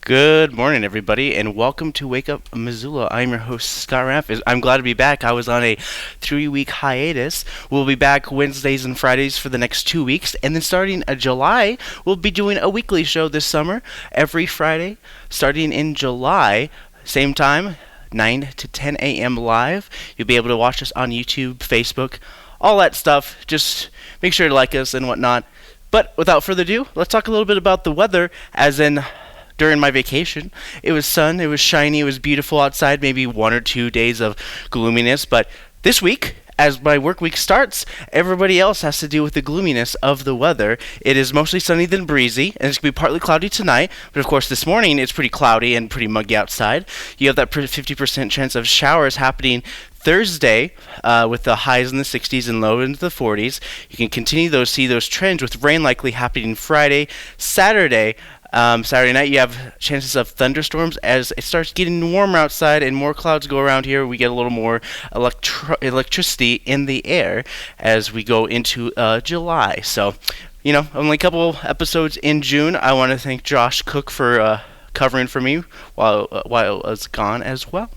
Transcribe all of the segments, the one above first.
Good morning, everybody, and welcome to Wake Up Missoula. I'm your host, Scott Raff. I'm glad to be back. I was on a 3-week hiatus. We'll be back Wednesdays and Fridays for the next 2 weeks, and then starting July, we'll be doing a weekly show this summer, every Friday, starting in July, same time, 9 to 10 a.m. live. You'll be able to watch us on YouTube, Facebook, all that stuff. Just make sure to like us and whatnot. But without further ado, let's talk a little bit about the weather, as in during my vacation. It was sun, it was shiny, it was beautiful outside, maybe 1 or 2 days of gloominess. But this week, as my work week starts, everybody else has to deal with the gloominess of the weather. It is mostly sunny then breezy, and it's going to be partly cloudy tonight. But of course, this morning it's pretty cloudy and pretty muggy outside. You have that 50% chance of showers happening Thursday, with the highs in the 60s and low into the 40s. You can continue see those trends with rain likely happening Friday. Saturday night, you have chances of thunderstorms as it starts getting warmer outside and more clouds go around here. We get a little more electricity in the air as we go into July. So, only a couple episodes in June. I want to thank Josh Cook for covering for me while I was gone as well.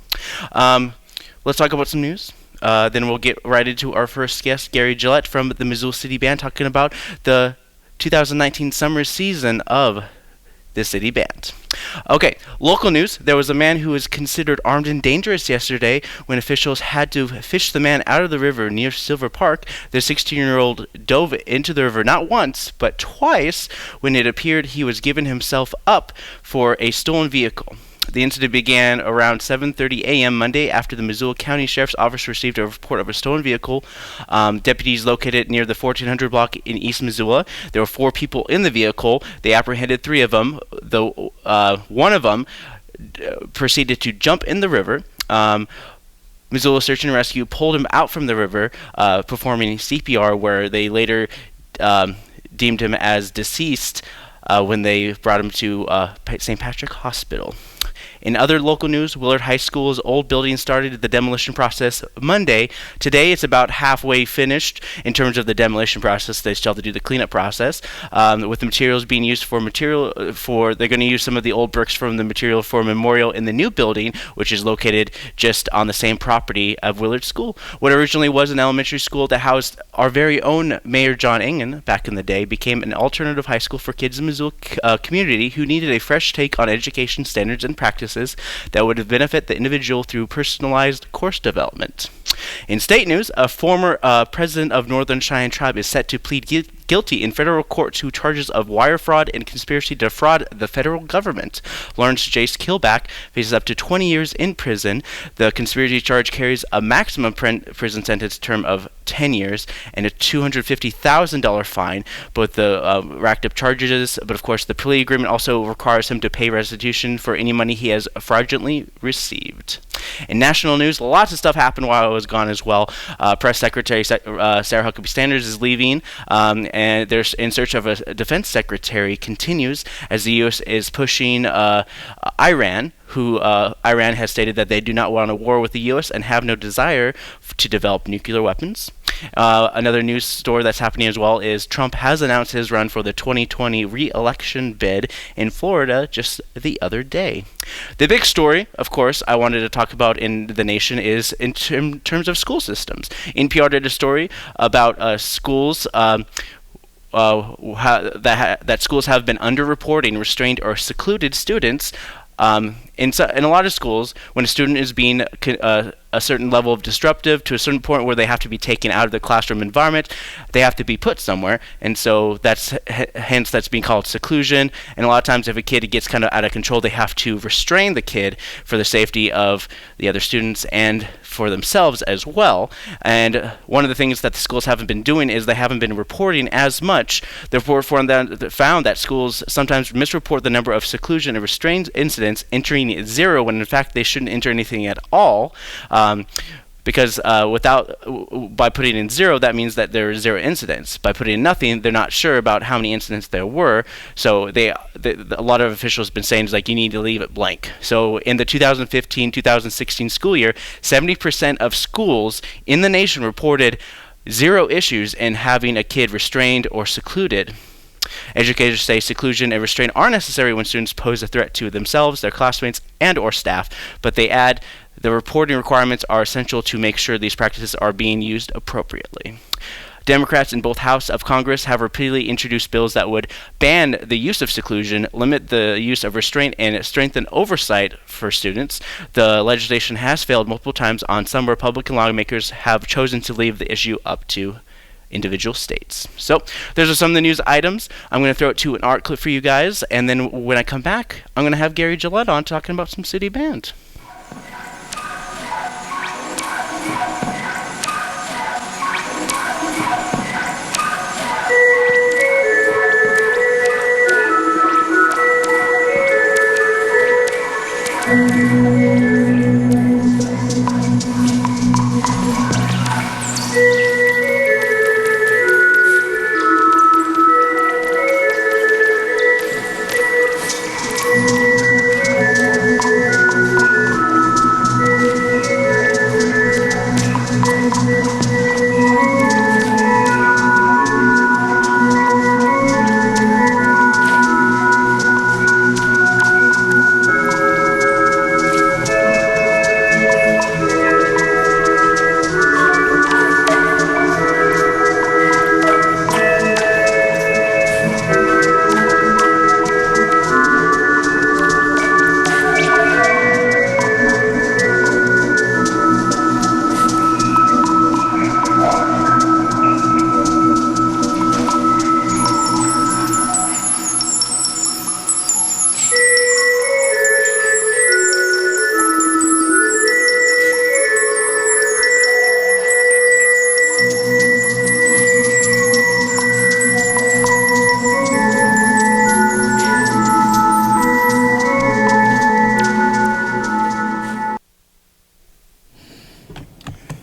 Let's talk about some news. Then we'll get right into our first guest, Gary Gillett from the Missoula City Band, talking about the 2019 summer season of the City Band. Okay, local news. There was a man who was considered armed and dangerous yesterday when officials had to fish the man out of the river near Silver Park. The 16-year-old dove into the river not once, but twice when it appeared he was giving himself up for a stolen vehicle. The incident began around 7:30 a.m. Monday after the Missoula County Sheriff's Office received a report of a stolen vehicle. Deputies located near the 1400 block in East Missoula. There were 4 people in the vehicle. They apprehended 3 of them, though one of them proceeded to jump in the river. Missoula Search and Rescue pulled him out from the river, performing CPR, where they later deemed him as deceased when they brought him to St. Patrick Hospital. In other local news, Willard High School's old building started the demolition process Monday. Today, it's about halfway finished in terms of the demolition process. They still have to do the cleanup process. With the materials being used they're going to use some of the old bricks from the material for a memorial in the new building, which is located just on the same property of Willard School. What originally was an elementary school that housed our very own Mayor John Engen back in the day became an alternative high school for kids in the Missoula community who needed a fresh take on education standards and practices that would benefit the individual through personalized course development. In state news, a former president of Northern Cheyenne Tribe is set to plead guilty in federal court to charges of wire fraud and conspiracy to defraud the federal government. Lawrence Jace Killback faces up to 20 years in prison. The conspiracy charge carries a maximum prison sentence term of 10 years and a $250,000 fine. Both the racked up charges, but of course the plea agreement also requires him to pay restitution for any money he has fraudulently received. In national news, lots of stuff happened while I was gone as well. Press Secretary Sarah Huckabee Sanders is leaving, and there's in search of a defense secretary continues as the U.S. is pushing Iran, who Iran has stated that they do not want a war with the U.S. and have no desire to develop nuclear weapons. Another news story that's happening as well is Trump has announced his run for the 2020 re-election bid in Florida just the other day. The big story, of course, I wanted to talk about in the nation is in terms of school systems. NPR did a story about schools that schools have been underreporting restrained or secluded students. In a lot of schools, when a student is being a certain level of disruptive to a certain point where they have to be taken out of the classroom environment, they have to be put somewhere, and so that's being called seclusion. And a lot of times, if a kid gets kind of out of control, they have to restrain the kid for the safety of the other students and for themselves as well. And one of the things that the schools haven't been doing is they haven't been reporting as much. The report found that schools sometimes misreport the number of seclusion and restraint incidents, entering 0 when in fact they shouldn't enter anything at all. Because by putting in 0, that means that there are 0 incidents. By putting in nothing, they're not sure about how many incidents there were. So a lot of officials have been saying, you need to leave it blank. So in the 2015-2016 school year, 70% of schools in the nation reported 0 issues in having a kid restrained or secluded. Educators say seclusion and restraint are necessary when students pose a threat to themselves, their classmates, and or staff, but they add the reporting requirements are essential to make sure these practices are being used appropriately. Democrats in both Houses of Congress have repeatedly introduced bills that would ban the use of seclusion, limit the use of restraint, and strengthen oversight for students. The legislation has failed multiple times on some Republican lawmakers have chosen to leave the issue up to individual states. So those are some of the news items. I'm going to throw it to an art clip for you guys, and then when I come back, I'm going to have Gary Gillett on talking about some city band.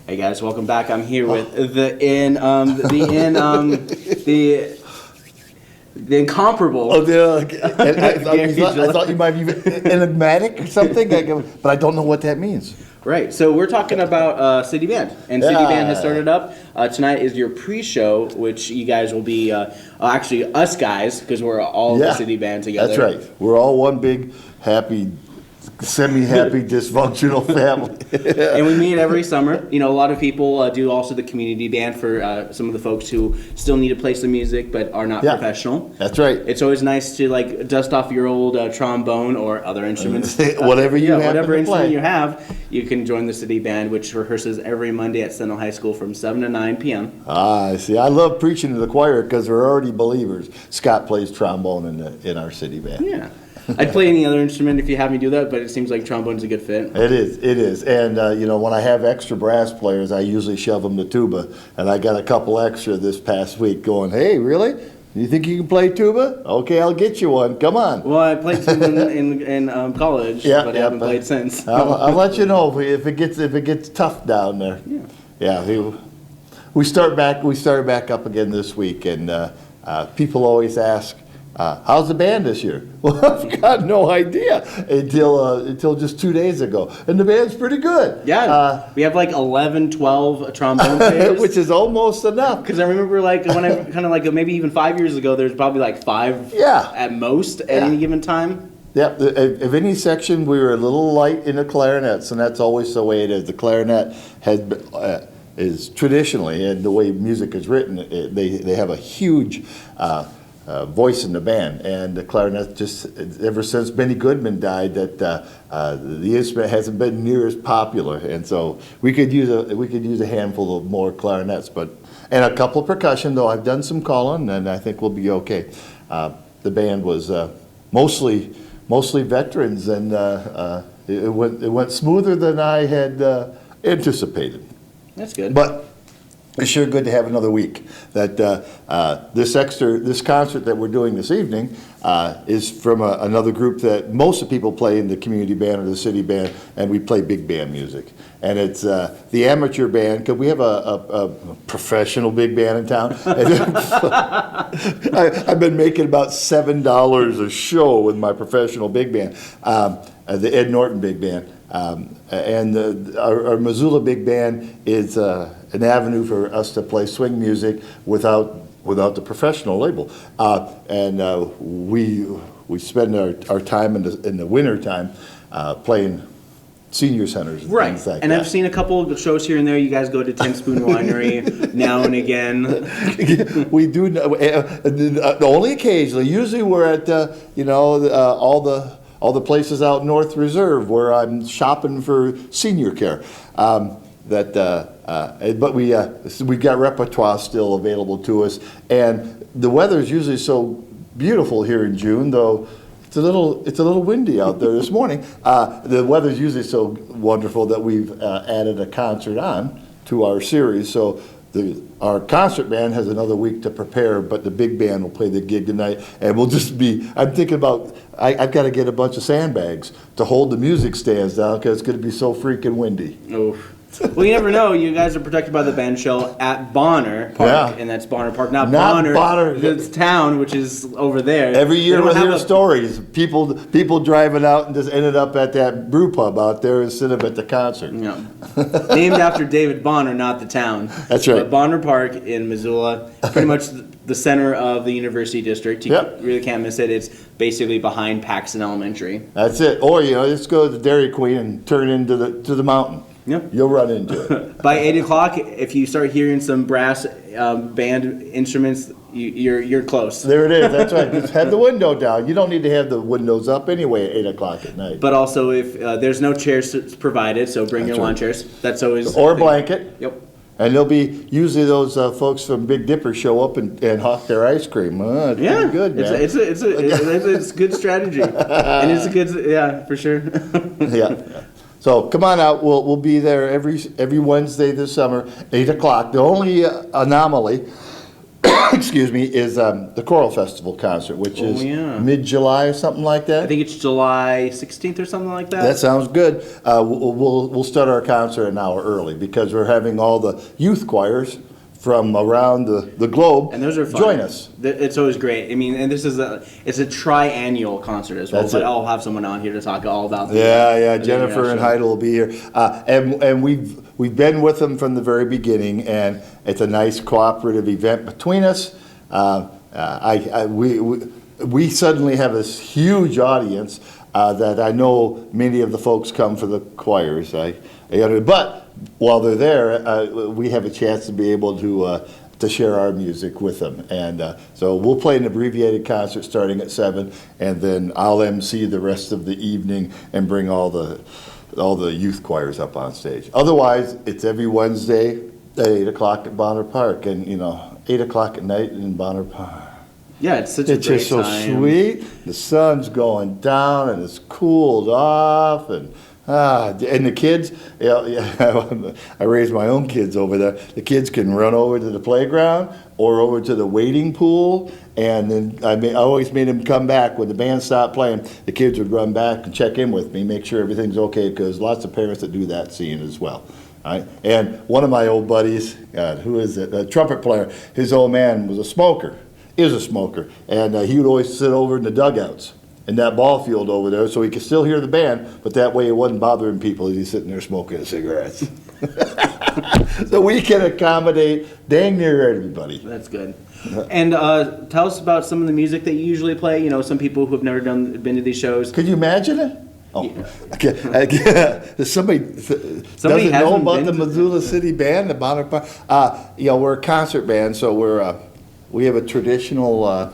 Hey guys, welcome back. I'm here with the incomparable. Oh, I thought you might be enigmatic or something, but I don't know what that means. Right, so we're talking about City Band, and City Band has started up. Tonight is your pre-show, which you guys will be, actually us guys, because we're all the City Band together. That's right. We're all one big, happy, semi-happy, dysfunctional family. And we meet every summer. You know, a lot of people do also the community band for some of the folks who still need to play some music but are not professional. That's right. It's always nice to like dust off your old trombone or other instruments. Whatever you have whatever instrument play. you have, you can join the City Band, which rehearses every Monday at Sentinel High School from 7 to 9 p.m. I see. I love preaching to the choir because they're already believers. Scott plays trombone in our City Band. Yeah. I'd play any other instrument if you have me do that, but it seems like trombone's a good fit. It is. And, you know, when I have extra brass players, I usually shove them to tuba. And I got a couple extra this past week going, hey, really? You think you can play tuba? Okay, I'll get you one. Come on. Well, I played tuba in college, but I haven't played since. I'll let you know if it gets tough down there. Yeah. We start back up again this week, and people always ask, how's the band this year? Well, I've got no idea until just 2 days ago. And the band's pretty good. Yeah. We have like 11, 12 trombone players. Which is almost enough. Because I remember like when I kind of like maybe even 5 years ago, there's probably like five at most at any given time. Yeah, of any section, we were a little light in the clarinets, and that's always the way it is. The clarinet is traditionally, and the way music is written, they have a huge voice in the band, and the clarinet just ever since Benny Goodman died, that the instrument hasn't been near as popular, and so we could use a handful of more clarinets, and a couple of percussion. Though I've done some calling, and I think we'll be okay. The band was mostly veterans, and it went smoother than I had anticipated. That's good. But it's sure good to have another week. That this concert that we're doing this evening is from another group that most of the people play in the community band or the city band, and we play big band music. And it's the amateur band, because we have a professional big band in town. I've been making about $7 a show with my professional big band, the Ed Norton Big Band. And our Missoula Big Band is an avenue for us to play swing music without without the professional label. And we spend our time in the winter time playing senior centers and things like and that. I've seen a couple of shows here and there. You guys go to Ten Spoon Winery now and again. We do, only occasionally. Usually we're at, all the places out North Reserve where I'm shopping for senior care. But we got repertoire still available to us, and the weather's usually so beautiful here in June, though it's a little windy out there this morning. The weather's usually so wonderful that we've added a concert on to our series. So our concert band has another week to prepare, but the big band will play the gig tonight, and we'll just be. I'm thinking about. I've got to get a bunch of sandbags to hold the music stands down because it's going to be so freaking windy. Oof. Well, you never know. You guys are protected by the band shell at Bonner Park, and that's Bonner Park, not Bonner. It's town, which is over there. Every year we'll hear stories. People driving out and just ended up at that brew pub out there instead of at the concert. Yeah. Named after David Bonner, not the town. That's right. But Bonner Park in Missoula, pretty much the center of the University District. You really can't miss it. It's basically behind Paxton Elementary. That's it. Or just go to Dairy Queen and turn into the mountain. Yep. You'll run into it. By 8 o'clock, if you start hearing some brass band instruments, you're close. There it is. That's right. Just have the window down. You don't need to have the windows up anyway at 8 o'clock at night. But also, if there's no chairs provided, so bring your lawn chairs. That's always or a blanket. Yep. And there'll be usually those folks from Big Dipper show up and hawk their ice cream. It's pretty good, man. It's a good strategy, and it's a good for sure. Yeah. So come on out. We'll be there every Wednesday this summer, 8 o'clock. The only anomaly, excuse me, is the Choral Festival concert, which is mid-July or something like that. I think it's July 16th or something like that. That sounds good. We'll start our concert an hour early because we're having all the youth choirs from around the globe, and those are fun. Join us. It's always great. I mean, and it's a tri-annual concert as well. That's but it. I'll have someone on here to talk all about that. Yeah. Jennifer and Heidel will be here, and we've been with them from the very beginning, and it's a nice cooperative event between us. We suddenly have this huge audience that I know many of the folks come for the choirs. But while they're there, we have a chance to be able to share our music with them, and so we'll play an abbreviated concert starting at 7, and then I'll MC the rest of the evening and bring all the youth choirs up on stage. Otherwise, it's every Wednesday at 8 o'clock at Bonner Park, and 8 o'clock at night in Bonner Park. Yeah, it's such a great time. It's just so sweet. The sun's going down and it's cooled off, and the kids, I raised my own kids over there. The kids can run over to the playground or over to the wading pool, and then I always made them come back when the band stopped playing. The kids would run back and check in with me, make sure everything's okay, because lots of parents that do that scene as well. Right? And one of my old buddies, who is it? A trumpet player. His old man was a smoker. Is a smoker, and he would always sit over in the dugouts in that ball field over there, so he could still hear the band, but that way it wasn't bothering people as he's sitting there smoking cigarettes. So we can accommodate dang near everybody. That's good. And tell us about some of the music that you usually play. Some people who have never been to these shows. Could you imagine it? Oh, Yeah. Somebody doesn't know about the Missoula City Band, the Bonner Park. We're a concert band, so we have a traditional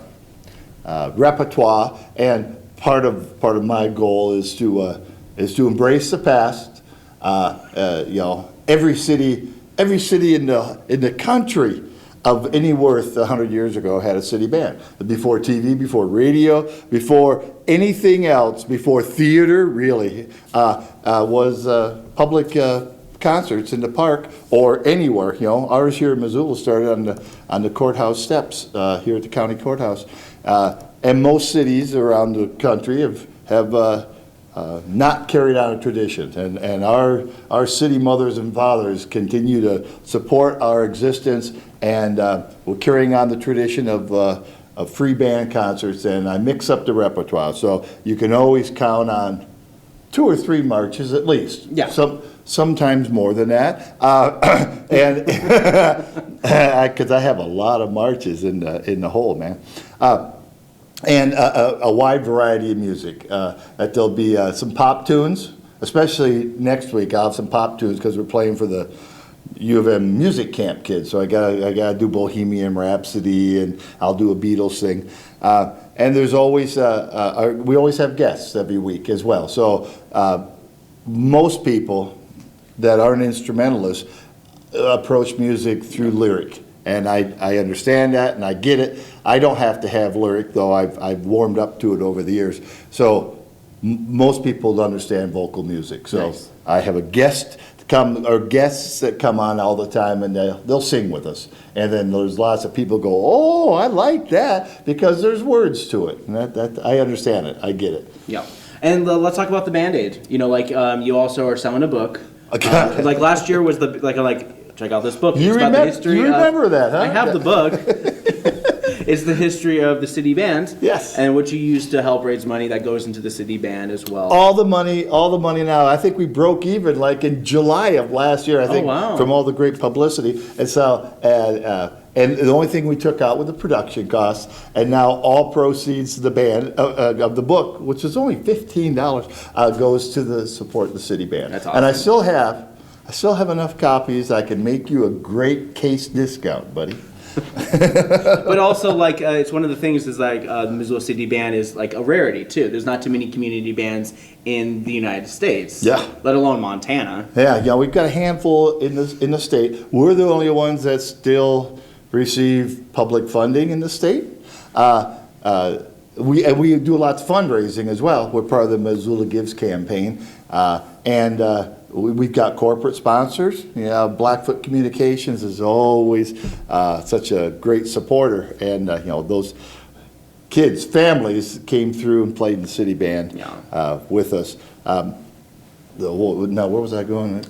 repertoire, and part of my goal is to embrace the past. Every city in the country of any worth 100 years ago had a city band. Before TV, before radio, before anything else, before theater really, was public concerts in the park or anywhere. Ours here in Missoula started on the courthouse steps here at the county courthouse, and most cities around the country have not carried on a tradition, and our city mothers and fathers continue to support our existence, and we're carrying on the tradition of free band concerts, and I mix up the repertoire, so you can always count on 2 or 3 marches at least. Yeah. Sometimes more than that. And because I have a lot of marches in the whole, man. And a wide variety of music. That there'll be some pop tunes, especially next week. I'll have some pop tunes because we're playing for the U of M music camp kids. So I gotta do Bohemian Rhapsody, and I'll do a Beatles thing. And there's always we always have guests every week as well. So most people that aren't instrumentalists approach music through lyric. And I understand that, and I get it. I don't have to have lyric, though I've warmed up to it over the years. So most people understand vocal music. So nice. I have a guest or guests that come on all the time, and they'll sing with us. And then there's lots of people go, oh, I like that, because there's words to it. And that I understand it. I get it. Yeah. And let's talk about the Band-Aid. You also are selling a book. Like last year was check out this book. You remember that, huh? I have the book. It's the history of the city band. Yes. And what you use to help raise money that goes into the city band as well. All the money now. I think we broke even like in July of last year, I think, from all the great publicity. And so, and the only thing we took out was the production costs, and now all proceeds to the band of the book, which is only $15, goes to the support the city band. That's awesome. And I still have enough copies. I can make you a great case discount, buddy. But also, it's one of the things is the Missoula City Band is like a rarity too. There's not too many community bands in the United States, let alone Montana. Yeah, we've got a handful in the state. We're the only ones that still receive public funding in the state. We do lots of fundraising as well. We're part of the Missoula Gives campaign, and we've got corporate sponsors. Blackfoot Communications is always such a great supporter, and those kids, families came through and played in the city band with us. Where was I going?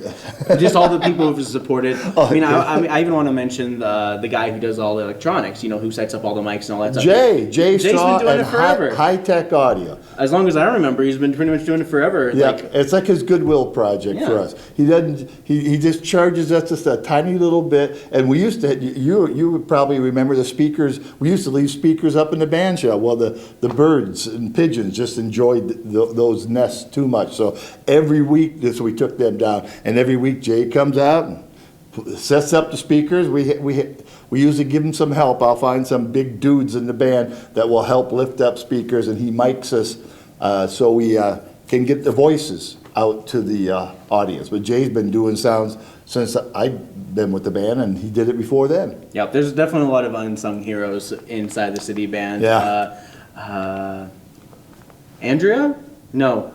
Just all the people who've supported. I even want to mention the guy who does all the electronics. Who sets up all the mics and all that stuff. Jay's been doing it forever. High Tech Audio. As long as I remember, he's been pretty much doing it forever. Yeah, it's like his goodwill project for us. He doesn't. He just charges us just a tiny little bit. And we used to. You would probably remember the speakers. We used to leave speakers up in the band shell. Well, the birds and pigeons just enjoyed those nests too much. So every week. So we took them down, and every week Jay comes out and sets up the speakers. We usually give him some help. I'll find some big dudes in the band that will help lift up speakers, and he mics us so we can get the voices out to the audience. But Jay's been doing sounds since I've been with the band, and he did it before then. Yeah, there's definitely a lot of unsung heroes inside the city band. Yeah. Andrea? No.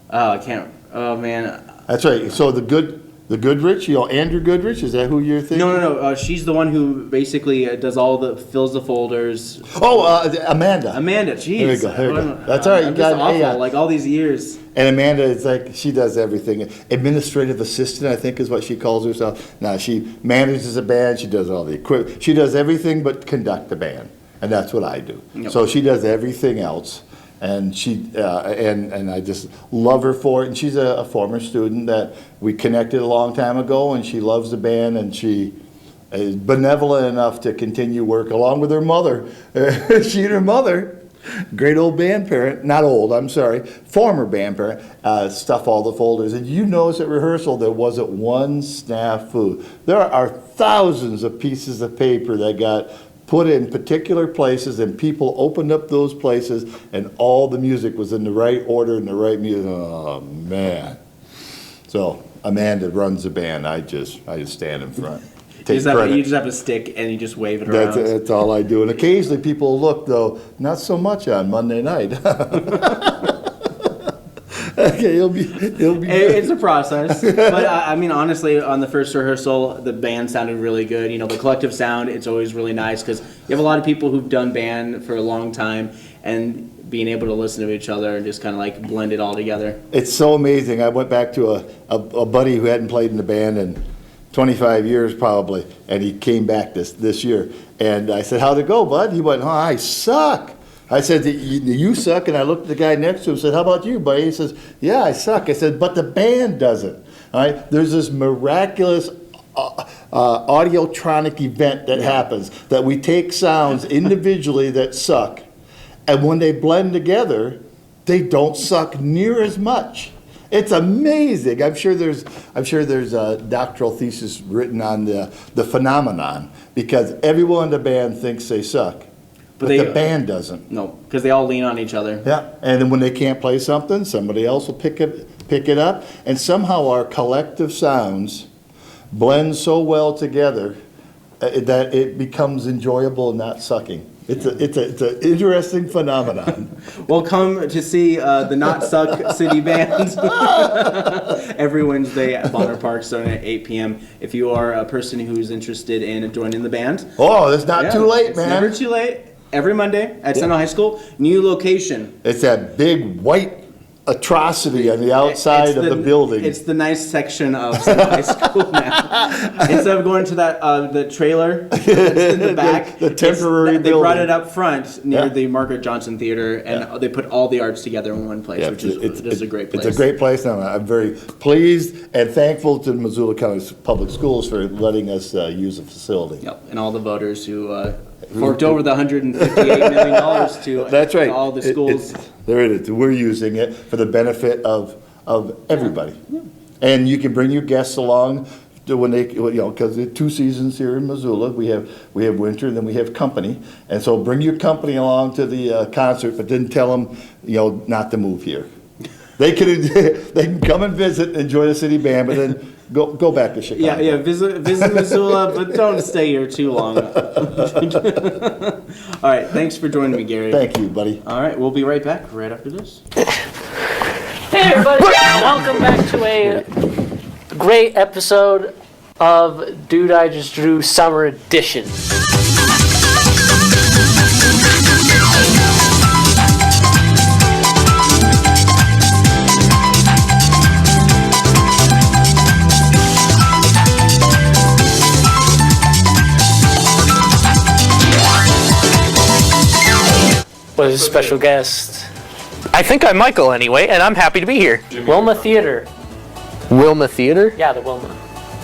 I can't. Oh man. That's right. So the Goodrich, Andrew Goodrich, is that who you're thinking? No. She's the one who basically fills the folders. Oh, Amanda. Amanda, jeez. There we go. That's all right. I'm just awful, like all these years. And Amanda is she does everything. Administrative assistant, I think, is what she calls herself. Now she manages a band. She does all the equipment. She does everything but conduct the band, and that's what I do. Yep. So she does everything else. And she and I just love her for it. And she's a former student that we connected a long time ago, and she loves the band, and she is benevolent enough to continue work along with her mother. She and her mother, great old band parent, not old, I'm sorry, former band parent, stuff all the folders. And you notice at rehearsal there wasn't one snafu. There are thousands of pieces of paper that got put in particular places, and people opened up those places, and all the music was in the right order and the right music. Oh man! So Amanda runs the band. I just stand in front. You just have a stick and you just wave it around. That's all I do. And occasionally people look, though, not so much on Monday night. Okay, it'll be. It's a process, but honestly, on the first rehearsal, the band sounded really good. The collective sound. It's always really nice because you have a lot of people who've done band for a long time, and being able to listen to each other and just kind of blend it all together. It's so amazing. I went back to a buddy who hadn't played in the band in 25 years probably, and he came back this year, and I said, "How'd it go, bud?" He went, "Oh, I suck." I said, you suck, and I looked at the guy next to him and said, how about you, buddy? He says, yeah, I suck. I said, but the band doesn't. All right? There's this miraculous audiotronic event that happens, that we take sounds individually that suck, and when they blend together, they don't suck near as much. It's amazing. I'm sure there's a doctoral thesis written on the phenomenon, because everyone in the band thinks they suck, but the band doesn't. No, because they all lean on each other. Yeah, and then when they can't play something, somebody else will pick it up, and somehow our collective sounds blend so well together that it becomes enjoyable and not sucking. It's an interesting phenomenon. Well, come to see the Not Suck City Band every Wednesday at Bonner Park starting at 8 p.m. If you are a person who's interested in joining the band. Oh, it's not too late, man. It's never too late. Every Monday at Sentinel High School. New location. It's that big white atrocity on the outside of the building. It's the nice section of Sentinel High School now. Instead of going to that the trailer that's in the back, the temporary they building. brought it up front near the Margaret Johnson Theater, and they put all the arts together in one place, which is a great place. It's a great place, and I'm very pleased and thankful to Missoula County Public Schools for letting us use the facility. Yep, and all the voters who forked over the $158 million to That's right. all the schools. There it is. We're using it for the benefit of everybody. Yeah. And you can bring your guests along to when they, because there are 2 seasons here in Missoula. We have winter, and then we have company. And so bring your company along to the concert, but then tell them, not to move here. They can come and visit, enjoy the city band, but then go back to Chicago. Yeah, visit Missoula, but don't stay here too long. All right, thanks for joining me, Gary. Thank you, buddy. All right, we'll be right back right after this. Hey everybody, welcome back to a great episode of Dude I Just Drew Summer Edition. With a special guest, I think I'm Michael anyway, and I'm happy to be here. Wilma Theater. Wilma Theater? Yeah, the Wilma.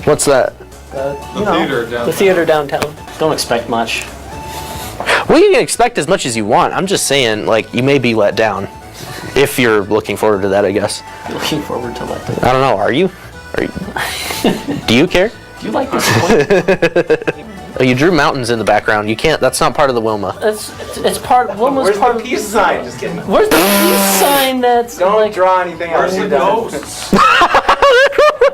What's that? The theater downtown. Don't expect much. Well, you can expect as much as you want. I'm just saying, you may be let down. If you're looking forward to that, I guess. Looking forward to that. I don't know, are you? Do you care? Do you like this? Oh, you drew mountains in the background. You can't, that's not part of the Wilma. It's part, Wilma's Where's part the peace sign? Just kidding. Where's the peace sign that's Don't draw anything else. Where's the ghosts?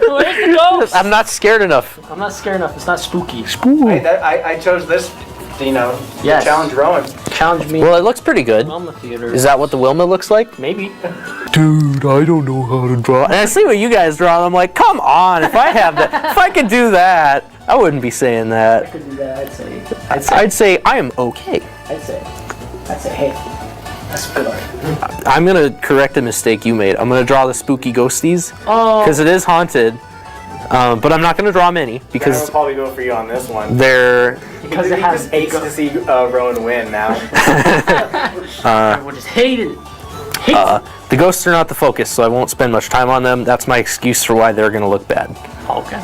Where's the ghost? I'm not scared enough. I'm not scared enough. It's not spooky. I chose this, Yes. challenge Rowan. Challenge me. Well, it looks pretty good. Wilma Theater. Is that what the Wilma looks like? Maybe. Dude, I don't know how to draw. And I see what you guys draw, and I'm like, come on, if I could do that, I wouldn't be saying that. I could do that, I'd say I am okay. I'd say, hey, that's good art. I'm gonna correct a mistake you made. I'm gonna draw the spooky ghosties because it is haunted, but I'm not gonna draw many because I'll probably go for you on this one. they're. Because it has hates to see Rowan win now. I would just hate it. The ghosts are not the focus, so I won't spend much time on them. That's my excuse for why they're gonna look bad. Okay.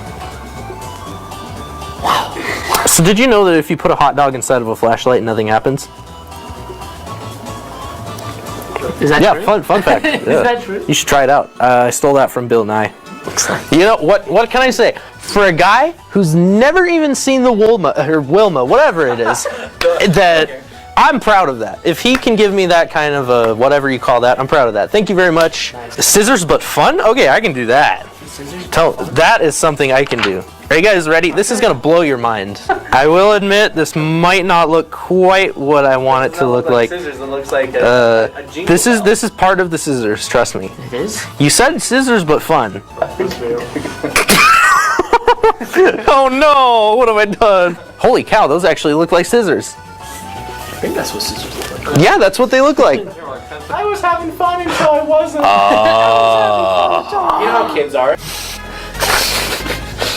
So did you know that if you put a hot dog inside of a flashlight, nothing happens? Is that Yeah, true? fun fact. Is Yeah. that true? You should try it out. I stole that from Bill Nye. You know what can I say? For a guy who's never even seen the Wilma, whatever it is, I'm proud of that. If he can give me that kind of a whatever you call that, I'm proud of that. Thank you very much. Nice. Scissors but fun? Okay, I can do that. That is something I can do. Are you guys ready? This is gonna blow your mind. I will admit this might not look quite what I want it to look like. Scissors, it looks like a jingle This bell. is part of the scissors. Trust me. It is? You said scissors but fun. Oh no! What have I done? Holy cow! Those actually look like scissors. I think that's what scissors look like. Yeah, that's what they look like. I was having fun until I wasn't. You know how kids are.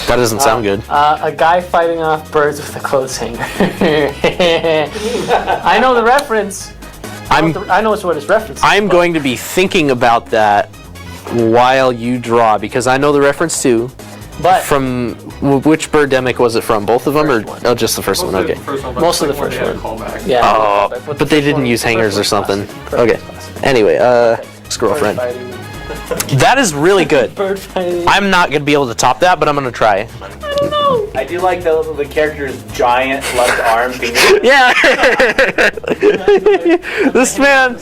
That doesn't sound good. A guy fighting off birds with a clothes hanger. I know the reference. I know what it's referencing. I'm going to be thinking about that while you draw, because I know the reference too. But From which Birdemic was it from? Both of them, or First one. oh, just the first one? Okay. Most of the first one. Yeah. Oh, But but they didn't use hangers or something. Okay. Anyway, girlfriend. That is really good. Bird fighting. I'm not gonna be able to top that, but I'm gonna try. I do like the character's giant left arm finger. Yeah. This man.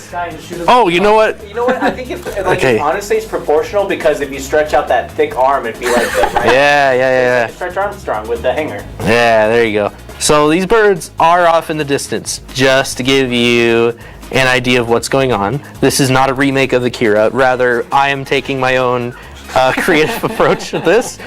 Oh, you know what? You know what? I think Okay. honestly it's proportional, because if you stretch out that thick arm, it'd be like the Yeah. Stretch Armstrong with the hanger. Yeah, there you go. So these birds are off in the distance, just to give you an idea of what's going on. This is not a remake of Akira. Rather, I am taking my own creative approach to this.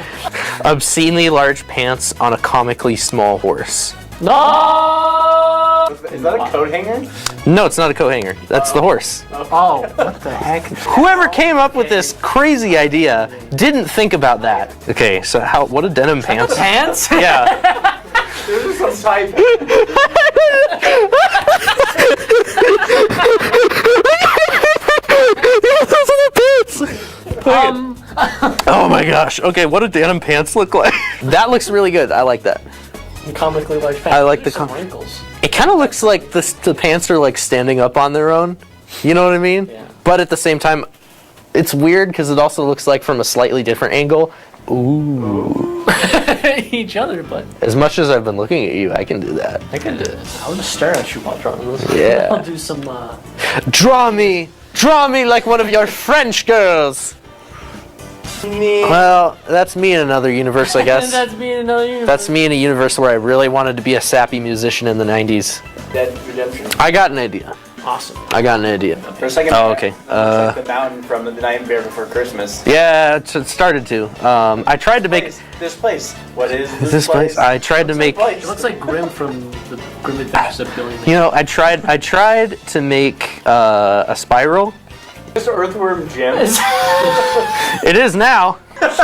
Obscenely large pants on a comically small horse. No! Is that a coat hanger? No, it's not a coat hanger. That's the horse. Oh, what the heck? Whoever came up with this crazy idea didn't think about that. Okay, so what a denim pants. Pants? Yeah. This is some type. Oh my gosh. Okay, what do denim pants look like? That looks really good. I like that. Comically large pants. I like the Some wrinkles. It kind of looks like the pants are like standing up on their own. You know what I mean? Yeah. But at the same time, it's weird because it also looks like from a slightly different angle. Ooh. Each other, but As much as I've been looking at you, I can do that. I can do this. I'll just stare at you while drawing this. Yeah. I'll do some. Draw me like one of your French girls. Well, that's me in another universe, I guess. That's me in another universe. That's me in a universe where I really wanted to be a sappy musician in the 90s. Dead Redemption. I got an idea. awesome. I got an idea. For a second. Oh, okay. It's like the mountain from The Nightmare Before Christmas. Yeah, it started to. I tried to make This place. What is this place. I tried to make. It looks like Grim from the Grim Adventures of Billy. You know, I tried to make a spiral. This Earthworm Jim. It is now. Check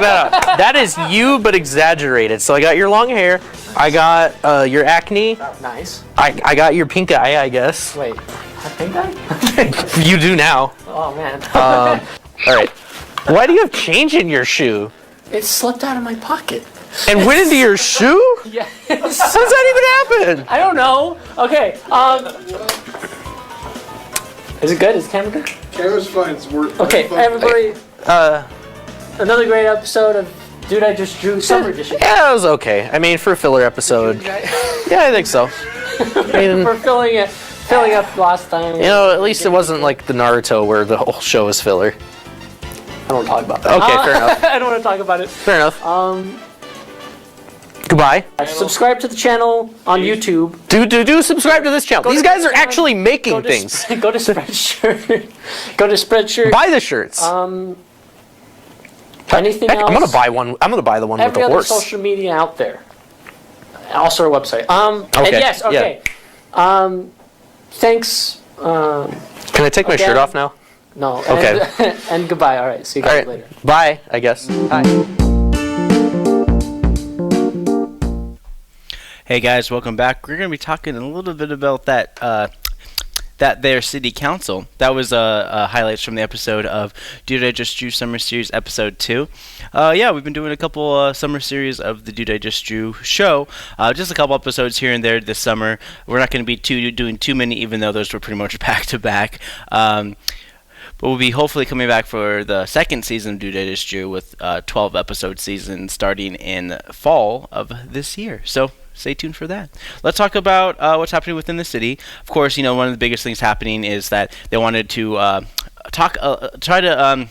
that out. That is you, but exaggerated. So I got your long hair. I got your acne. Nice. I got your pink eye, I guess. Wait, I think I? You do now. Oh man. All right. Why do you have change in your shoe? It slipped out of my pocket. And went into your shoe? Yes. How's that even happen? I don't know. Okay. Is it good? Is the camera good? Camera's fine. It's work. Okay, everybody. Another great episode of Dude I Just Drew Summer Edition. Yeah, it was okay. I mean, for a filler episode. Yeah, I think so. I mean, For filling up last time. you know, at least it wasn't like the Naruto where the whole show is filler. I don't want to talk about that. Okay, fair enough. I don't want to talk about it. Fair enough. Goodbye. Subscribe to the channel on YouTube. Do subscribe to this channel. These guys are actually Go making to, things. go to Spreadshirt. Go to Spreadshirt. Buy the shirts. Anything Heck, else? I'm gonna buy one. I'm gonna buy the one with Every the other horse. social media out there. Also our website. Okay, And yes, okay. Thanks. Can I take my again. shirt off now? No. Okay. And goodbye. All right. See you All guys right. later. Bye, I guess. Hi. Hey guys, welcome back. We're going to be talking a little bit about that their city council. That was highlights from the episode of Dude I Just Drew Summer Series episode 2. Yeah, we've been doing a couple summer series of the Dude I Just Drew show. Just a couple episodes here and there this summer. We're not going to be doing too many, even though those were pretty much back to back. But we'll be hopefully coming back for the second season of Dude I Just Drew with 12 episode season starting in fall of this year. So stay tuned for that. Let's talk about what's happening within the city. Of course, you know, one of the biggest things happening is that they wanted to try to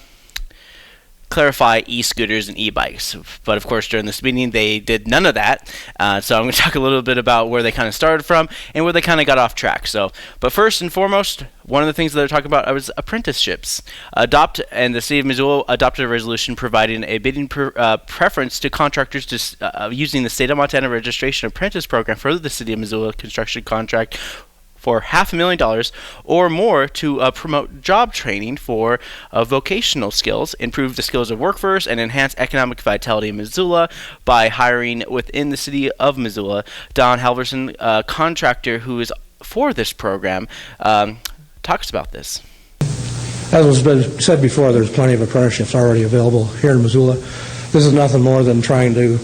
clarify e-scooters and e-bikes. But of course, during this meeting, they did none of that. So I'm going to talk a little bit about where they kind of started from and where they kind of got off track. But first and foremost, one of the things that they're talking about was apprenticeships. And the city of Missoula adopted a resolution providing a bidding preference to contractors using the state of Montana registration apprentice program for the city of Missoula construction contract for $500,000 or more to promote job training for vocational skills, improve the skills of workforce, and enhance economic vitality in Missoula by hiring within the city of Missoula. Don Halverson, a contractor who is for this program, talks about this. As was been said before, there's plenty of apprenticeships already available here in Missoula. This is nothing more than trying to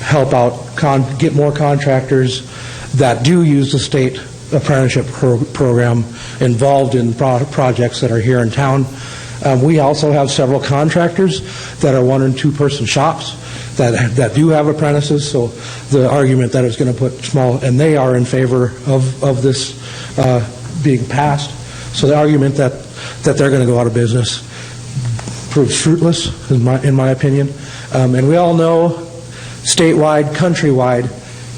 help out, get more contractors that do use the state apprenticeship program involved in projects that are here in town. We also have several contractors that are 1- and 2-person shops that do have apprentices. So the argument that it's going to put and they are in favor of this being passed. So the argument that they're going to go out of business proves fruitless, in my opinion. And we all know, statewide, countrywide,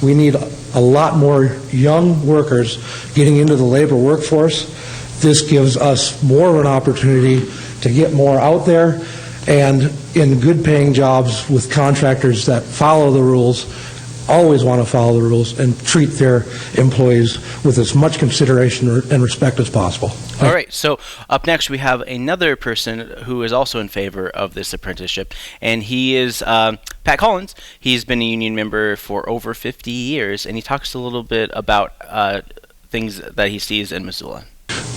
we need a lot more young workers getting into the labor workforce. This gives us more of an opportunity to get more out there and in good paying jobs with contractors that follow the rules, always want to follow the rules, and treat their employees with as much consideration and respect as possible. All right, so up next we have another person who is also in favor of this apprenticeship, and he is Pat Collins. He's been a union member for over 50 years, and he talks a little bit about things that he sees in Missoula.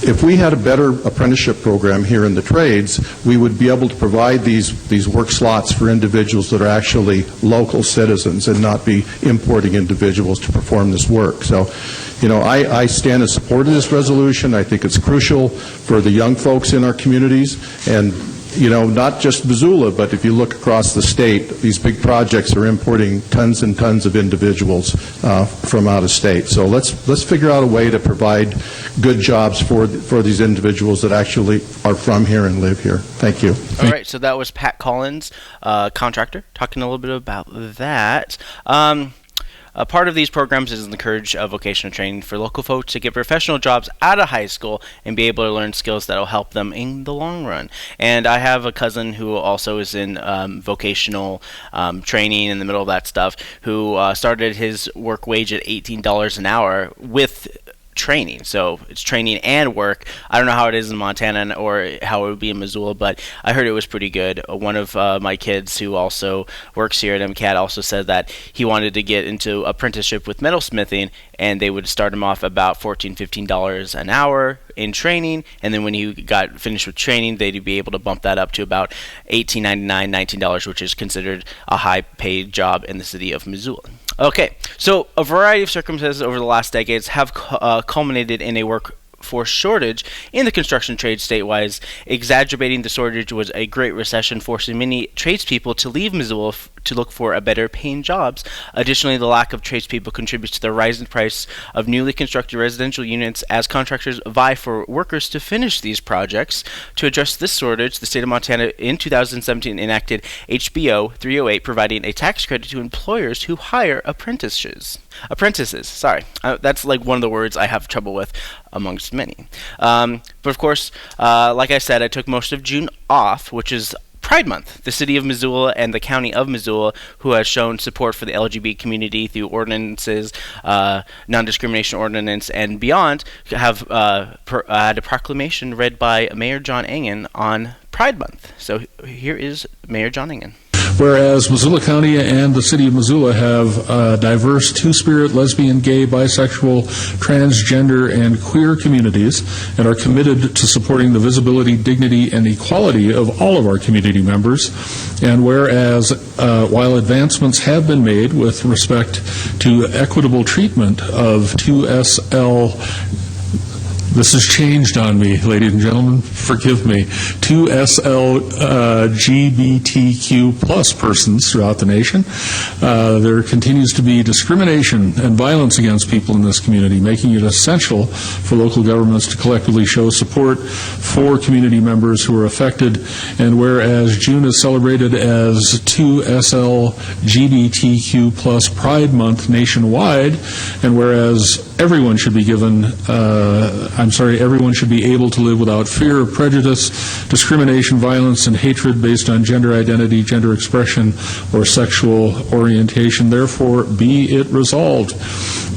If we had a better apprenticeship program here in the trades, we would be able to provide these work slots for individuals that are actually local citizens and not be importing individuals to perform this work. So, I stand in support of this resolution. I think it's crucial for the young folks in our communities, and not just Missoula, but if you look across the state, these big projects are importing tons and tons of individuals from out of state. So let's figure out a way to provide good jobs for these individuals that actually are from here and live here. Thank you. All right, so that was Pat Collins, contractor, talking a little bit about that. A part of these programs is encourage vocational training for local folks to get professional jobs out of high school and be able to learn skills that will help them in the long run. And I have a cousin who also is in vocational training in the middle of that stuff, who started his work wage at $18 an hour with training. So it's training and work. I don't know how it is in Montana or how it would be in Missoula, but I heard it was pretty good. One of my kids who also works here at MCAT also said that he wanted to get into apprenticeship with metalsmithing, and they would start him off about $14, $15 an hour in training, and then when he got finished with training, they'd be able to bump that up to about $18.99, $19, which is considered a high-paid job in the city of Missoula. Okay, so a variety of circumstances over the last decades have culminated in a workforce shortage in the construction trade statewide. Exacerbating the shortage was a Great Recession, forcing many tradespeople to leave Missoula to look for a better paying jobs. Additionally, the lack of tradespeople contributes to the rising price of newly constructed residential units as contractors vie for workers to finish these projects. To address this shortage, the state of Montana in 2017 enacted HB 308, providing a tax credit to employers who hire apprentices. That's like one of the words I have trouble with amongst many. But of course, like I said, I took most of June off, which is Pride Month. The city of Missoula and the county of Missoula, who has shown support for the LGBT community through ordinances, non-discrimination ordinance, and beyond, have had a proclamation read by Mayor John Engen on Pride Month. So here is Mayor John Engen. Whereas Missoula County and the City of Missoula have diverse two-spirit, lesbian, gay, bisexual, transgender, and queer communities and are committed to supporting the visibility, dignity, and equality of all of our community members. And whereas while advancements have been made with respect to equitable treatment of 2SL, this has changed on me, ladies and gentlemen, forgive me, 2SL LGBTQ plus persons throughout the nation. There continues to be discrimination and violence against people in this community, making it essential for local governments to collectively show support for community members who are affected. And whereas June is celebrated as 2SL LGBTQ plus Pride Month nationwide, and whereas everyone should be everyone should be able to live without fear of prejudice, discrimination, violence, and hatred based on gender identity, gender expression, or sexual orientation. Therefore, be it resolved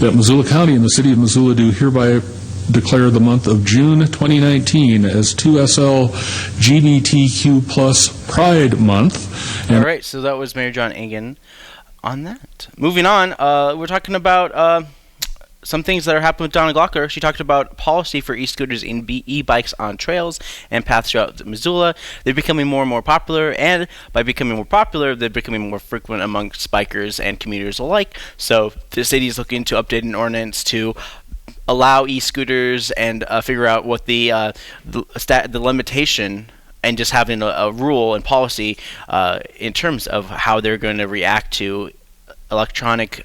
that Missoula County and the City of Missoula do hereby declare the month of June 2019 as 2SL LGBTQ plus Pride Month. All right, so that was Mayor John Engen on that. Moving on, we're talking about some things that are happening with Donna Glocker. She talked about policy for e-scooters and e-bikes on trails and paths throughout Missoula. They're becoming more and more popular, and by becoming more popular, they're becoming more frequent amongst bikers and commuters alike. So the city is looking to update an ordinance to allow e-scooters and figure out what the limitation, and just having a rule and policy in terms of how they're going to react to electronic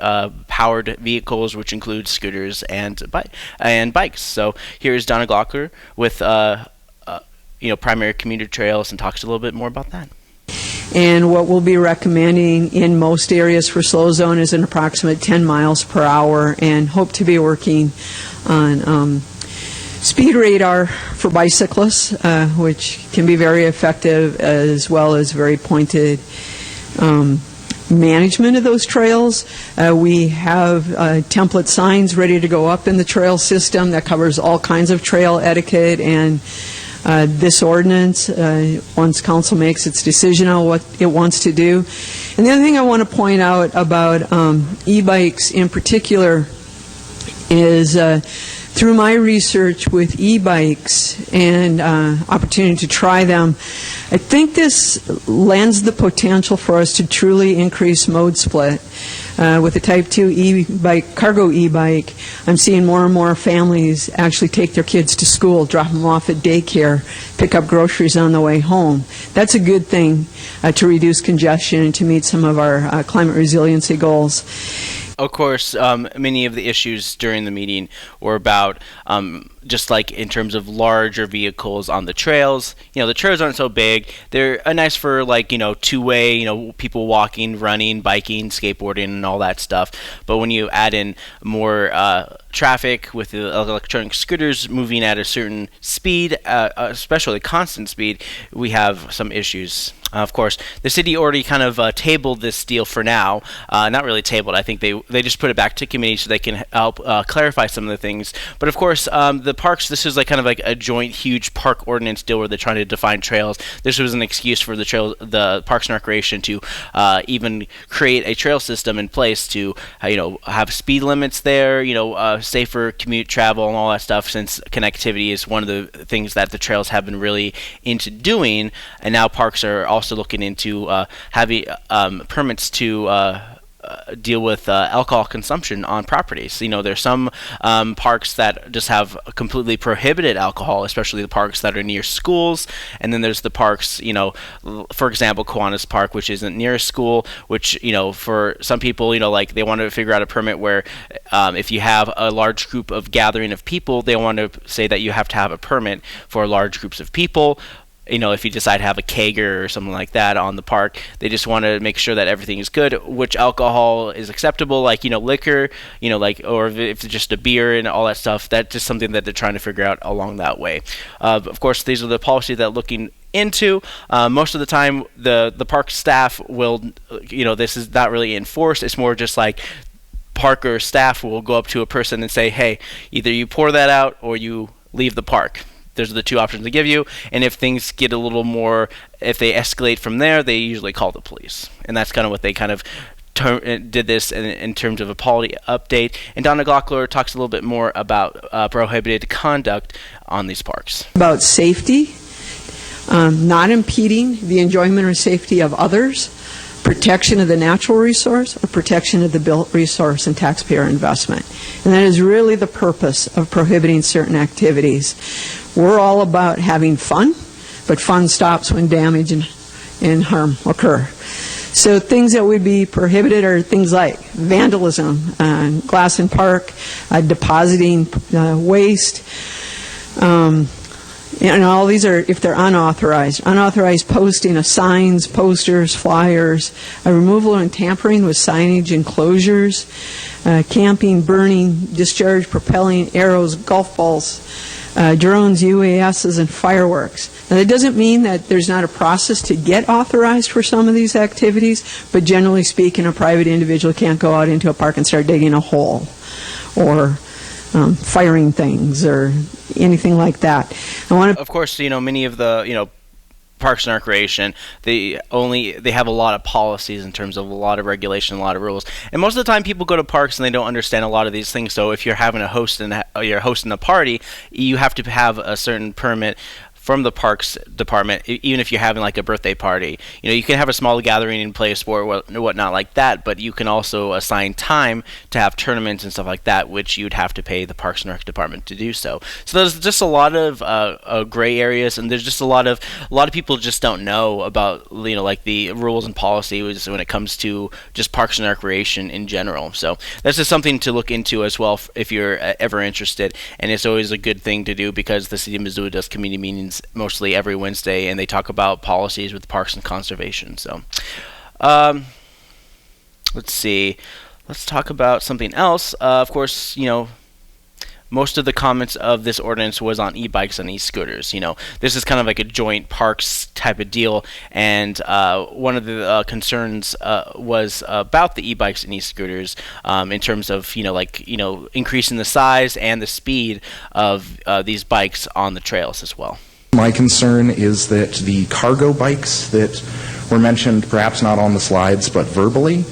powered vehicles, which include scooters and bikes. So here's Donna Glocker with primary commuter trails, and talks a little bit more about that. And what we'll be recommending in most areas for slow zone is an approximate 10 miles per hour, and hope to be working on speed radar for bicyclists, which can be very effective, as well as very pointed management of those trails. We have template signs ready to go up in the trail system that covers all kinds of trail etiquette, and this ordinance, once council makes its decision on what it wants to do. And the other thing I want to point out about e-bikes in particular is through my research with e-bikes and opportunity to try them, I think this lends the potential for us to truly increase mode split. With the Type 2 e-bike, cargo e-bike, I'm seeing more and more families actually take their kids to school, drop them off at daycare, pick up groceries on the way home. That's a good thing to reduce congestion and to meet some of our climate resiliency goals. Of course, many of the issues during the meeting were about just like in terms of larger vehicles on the trails. The trails aren't so big. They're nice for two-way, people walking, running, biking, skateboarding, and all that stuff. But when you add in more traffic with the electronic scooters moving at a certain speed, especially constant speed, we have some issues. Of course, the city already kind of tabled this deal for now. Not really tabled. I think they just put it back to committee so they can help clarify some of the things. But of course, the parks, this is kind of like a joint huge park ordinance deal where they're trying to define trails. This was an excuse for the Parks and Recreation to even create a trail system in place to have speed limits there, safer commute travel and all that stuff, since connectivity is one of the things that the trails have been really into doing. And now parks are also looking into having permits to deal with alcohol consumption on properties. There's some parks that just have completely prohibited alcohol, especially the parks that are near schools. And then there's the parks, for example, Kiwanis Park, which isn't near a school, which, for some people, they want to figure out a permit where if you have a large group of gathering of people, they want to say that you have to have a permit for large groups of people. If you decide to have a kegger or something like that on the park, they just want to make sure that everything is good, which alcohol is acceptable, like, liquor, or if it's just a beer and all that stuff. That's just something that they're trying to figure out along that way. Of course, these are the policies that looking into. Most of the time, the park staff will, this is not really enforced. It's more just like park or staff will go up to a person and say, hey, either you pour that out or you leave the park. Those are the two options they give you, and if things get a little more, if they escalate from there, they usually call the police. And that's kind of what they kind of did this in terms of a policy update. And Donna Glocker talks a little bit more about prohibited conduct on these parks. About safety, not impeding the enjoyment or safety of others, protection of the natural resource, or protection of the built resource and taxpayer investment. And that is really the purpose of prohibiting certain activities. We're all about having fun, but fun stops when damage and harm occur. So things that would be prohibited are things like vandalism, glass in park, depositing waste, and all these are if they're unauthorized. Unauthorized posting of signs, posters, flyers, removal and tampering with signage enclosures, camping, burning, discharge, propelling arrows, golf balls, drones, UASs, and fireworks. Now, that doesn't mean that there's not a process to get authorized for some of these activities, but generally speaking, a private individual can't go out into a park and start digging a hole or firing things or anything like that. Of course, many of the, Parks and Recreation, they have a lot of policies in terms of a lot of regulation, a lot of rules, and most of the time people go to parks and they don't understand a lot of these things. So if you're having you're hosting a party, you have to have a certain permit from the parks department. Even if you're having like a birthday party, you can have a small gathering and play a sport or whatnot like that, but you can also assign time to have tournaments and stuff like that, which you'd have to pay the Parks and Rec department to do so. So there's just a lot of gray areas, and there's just a lot of people just don't know about like the rules and policies when it comes to just Parks and Recreation in general. So that's just something to look into as well if you're ever interested, and it's always a good thing to do because the City of Missoula does community meetings mostly every Wednesday, and they talk about policies with parks and conservation. So let's see, let's talk about something else. Of course, most of the comments of this ordinance was on e-bikes and e-scooters. This is kind of like a joint parks type of deal, and one of the concerns was about the e-bikes and e-scooters in terms of increasing the size and the speed of these bikes on the trails as well. My concern is that the cargo bikes that were mentioned, perhaps not on the slides, but verbally,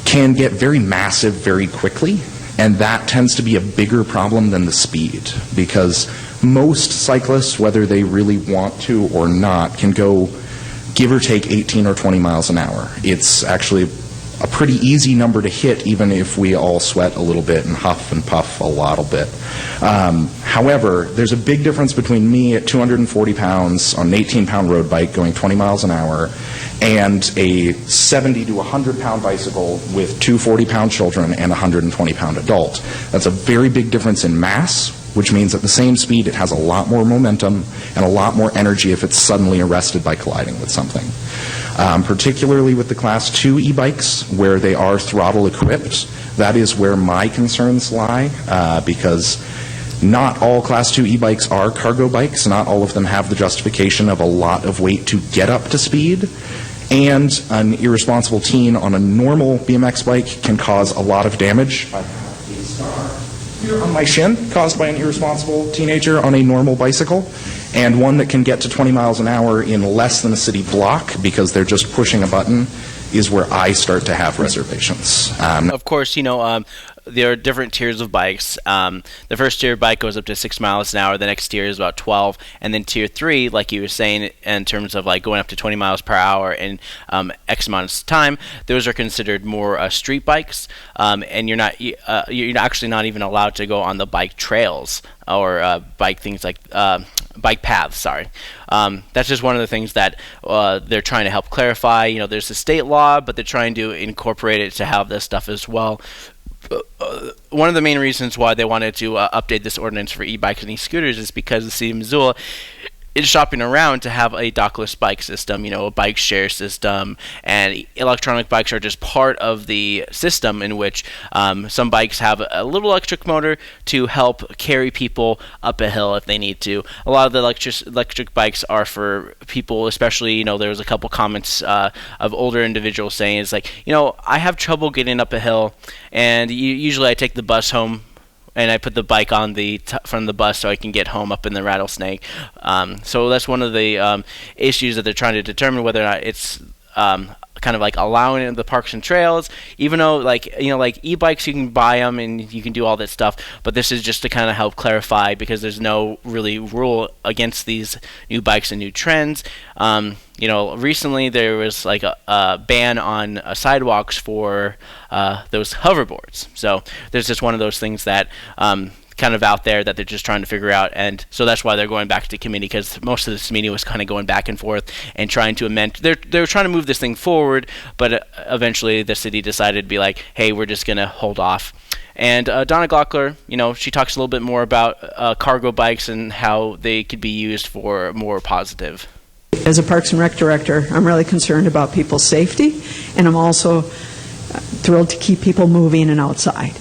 can get very massive very quickly, and that tends to be a bigger problem than the speed, because most cyclists, whether they really want to or not, can go give or take 18 or 20 miles an hour. It's actually a pretty easy number to hit, even if we all sweat a little bit and huff and puff a little bit. However, there's a big difference between me at 240 pounds on an 18-pound road bike going 20 miles an hour and a 70 to 100-pound bicycle with two 40-pound children and a 120-pound adult. That's a very big difference in mass, which means at the same speed it has a lot more momentum and a lot more energy if it's suddenly arrested by colliding with something. Particularly with the Class 2 e-bikes, where they are throttle equipped, that is where my concerns lie, because not all Class 2 e-bikes are cargo bikes. Not all of them have the justification of a lot of weight to get up to speed. And an irresponsible teen on a normal BMX bike can cause a lot of damage. I have a scar here on my shin caused by an irresponsible teenager on a normal bicycle, and one that can get to 20 miles an hour in less than a city block because they're just pushing a button is where I start to have reservations. Of course, there are different tiers of bikes. The first tier bike goes up to 6 miles an hour. The next tier is about 12. And then tier 3, like you were saying, in terms of like going up to 20 miles per hour in X amount of time, those are considered more street bikes. And you're actually not even allowed to go on the bike trails or bike things like bike paths. Sorry, that's just one of the things that they're trying to help clarify. There's a state law, but they're trying to incorporate it to have this stuff as well. One of the main reasons why they wanted to update this ordinance for e-bikes and e-scooters is because the City of Missoula is shopping around to have a dockless bike system, a bike share system, and electronic bikes are just part of the system in which some bikes have a little electric motor to help carry people up a hill if they need to. A lot of the electric bikes are for people, especially, there was a couple comments of older individuals saying, it's like, I have trouble getting up a hill, and usually I take the bus home and I put the bike on the front of the bus so I can get home up in the Rattlesnake. So that's one of the issues that they're trying to determine whether or not it's kind of like allowing it in the parks and trails, even though like e-bikes, you can buy them and you can do all that stuff, but this is just to kind of help clarify because there's no really rule against these new bikes and new trends. Recently there was like a ban on sidewalks for those hoverboards, so there's just one of those things that kind of out there that they're just trying to figure out, and so that's why they're going back to committee, because most of this meeting was kind of going back and forth and trying to amend. They're trying to move this thing forward, but eventually the city decided to be like, hey, we're just gonna hold off. And Donna Glockler, she talks a little bit more about cargo bikes and how they could be used for more positive. As a Parks and Rec director, I'm really concerned about people's safety, and I'm also thrilled to keep people moving and outside.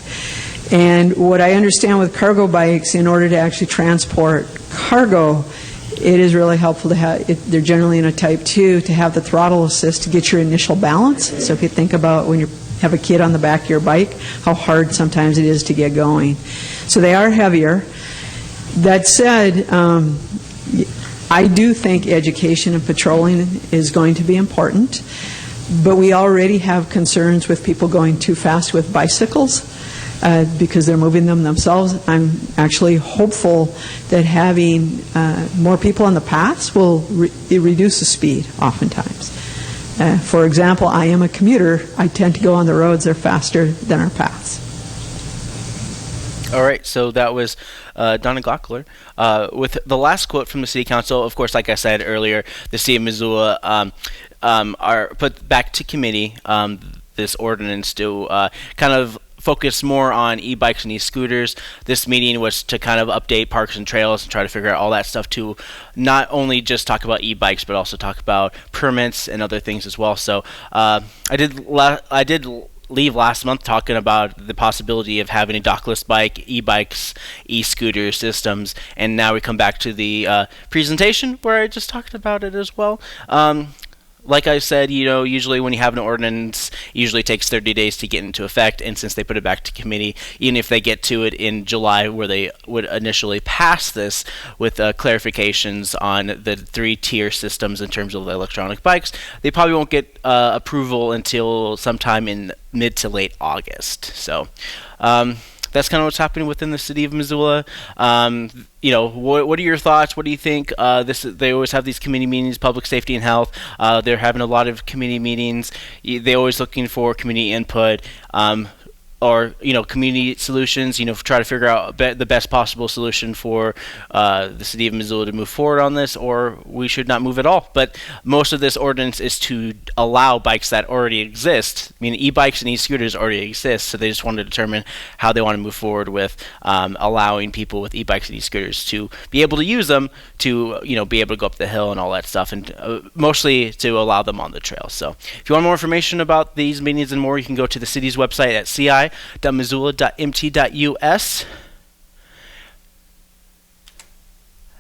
And what I understand with cargo bikes, in order to actually transport cargo, it is really helpful to have, they're generally in a Type 2, to have the throttle assist to get your initial balance. So if you think about when you have a kid on the back of your bike, how hard sometimes it is to get going. So they are heavier. That said, I do think education and patrolling is going to be important, but we already have concerns with people going too fast with bicycles because they're moving them themselves. I'm actually hopeful that having more people on the paths will reduce the speed oftentimes. For example, I am a commuter. I tend to go on the roads. They're faster than our paths. All right, so that was Donna Glockler with the last quote from the City Council. Of course, like I said earlier, the City of Missoula are put back to committee this ordinance to kind of focus more on e-bikes and e-scooters. This meeting was to kind of update parks and trails and try to figure out all that stuff to not only just talk about e-bikes but also talk about permits and other things as well. So I did leave last month talking about the possibility of having a dockless bike, e-bikes, e-scooter systems, and now we come back to the presentation where I just talked about it as well. Like I said, usually when you have an ordinance, it usually takes 30 days to get into effect, and since they put it back to committee, even if they get to it in July where they would initially pass this with clarifications on the 3-tier systems in terms of the electronic bikes, they probably won't get approval until sometime in mid to late August. So that's kind of what's happening within the City of Missoula. What are your thoughts? What do you think? They always have these committee meetings, public safety and health. They're having a lot of committee meetings. They're always looking for community input. Or community solutions, try to figure out the best possible solution for the City of Missoula to move forward on this, or we should not move at all. But most of this ordinance is to allow bikes that already exist. I mean, e-bikes and e-scooters already exist, so they just want to determine how they want to move forward with allowing people with e-bikes and e-scooters to be able to use them to be able to go up the hill and all that stuff, and mostly to allow them on the trail. So if you want more information about these meetings and more, you can go to the city's website at ci.missoula.mt.us.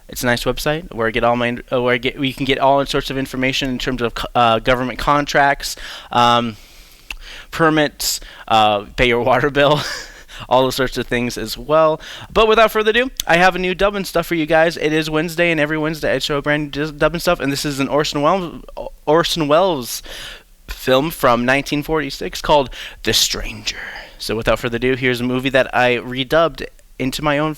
It's a nice website where I get all my you can get all sorts of information in terms of government contracts, permits, pay your water bill, all those sorts of things as well. But without further ado, I have a new dubbin stuff for you guys. It is Wednesday, and every Wednesday I show a brand new dubbin stuff, and this is an Orson Welles film from 1946 called The Stranger. So without further ado, here's a movie that I redubbed into my own